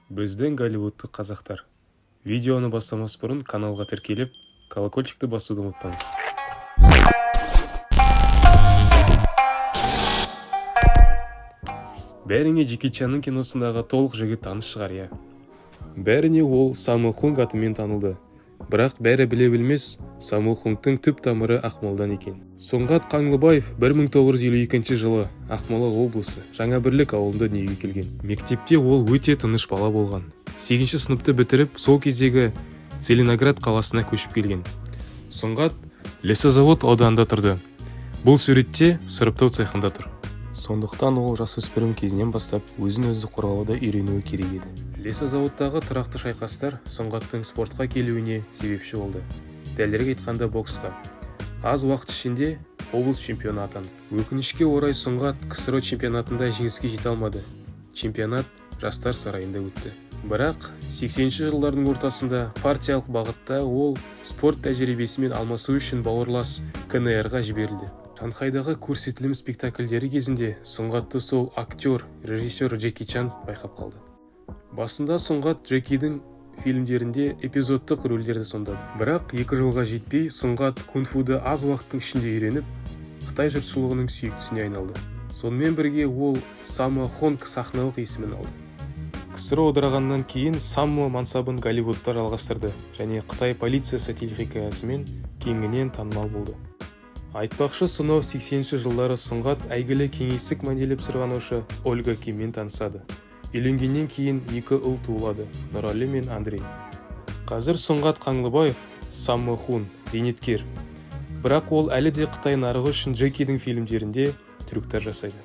Біздің Голливудтық қазақтар. Видеоны бастамас бұрын каналға тіркеліп, колокольчикті басуды ұмытпаңыз. Бәріңе Джеки Чанның киносындағы толық жігіт таныс шығар, я. Бәріне ол Саммо Хунг атымен танылды. Бірақ бәрі біле білмес, Саммо Хунгтың түп тамыры Ақмолдан екен. Сұңғат Қаңлыбаев 1952 жылы Ақмола облысы Жаңабірлік ауылында дүниеге келген. Мектепте ол өте тыныш бала болған. 8-ші сыныпты бітіріп, сол кездегі Целиноград қаласына көшіп келген. Сұңғат Лесозавод ауданында тұрды. Бұл суретте сұрыптау цехында тұр. Сондықтан ол жасөспірім кезінен бастап өзін-өзі қорғауда үйренуі керек еді. Лесозаводтағы тұрақты шайқастар Сұңғаттың спортқа келуіне себепші болды. Дәлірек айтқанда боксқа. Аз уақыт ішінде облыс чемпионы атанды. Өкінішке орай Сұңғат КСР чемпионатында жеңіске жете алмады. Чемпионат жастар сарайында өтті. Бірақ 80-ші жылдардың ортасында партиялық бағытта ол спорт тәжірибесімен алмасу үшін бауырлас КНР-ға жіберілді. Шанхайдағы көрсетілім спектакльдері кезінде Сұңғатты сол актер, режиссер Джеки Чан байқап қалды. Басында Сұңғат Джекидің фильмдерінде эпизодтық рөлдерді сомдады. Бірақ 2 жылға жетпей Сұңғат кунг-фуды аз уақыттың ішінде үйреніп, Қытай жұртшылығының сүйіктісіне айналды. Сонымен бірге ол Саммо Хунг сахналық есімін алды. КСР одырағаннан кейін Саммо мансабын Голливудта жалғастырды және Қытай полициясы телехикаясымен кеңінен танымал болды. Айтпақшы, сонау 80-ші жылдары Сұңғат әйгілі кеңестік мәнделеп сырғанаушы Ольга Киммен танысады. Үйленгеннен кейін 2 ұл туылады, Нұралы мен Андрей. Қазір Сұңғат Қаңлыбаев Саммо Хунг зейнеткер. Бірақ ол әлі де Қытай нарығы үшін Джекидің фильмдерінде трюктар жасайды.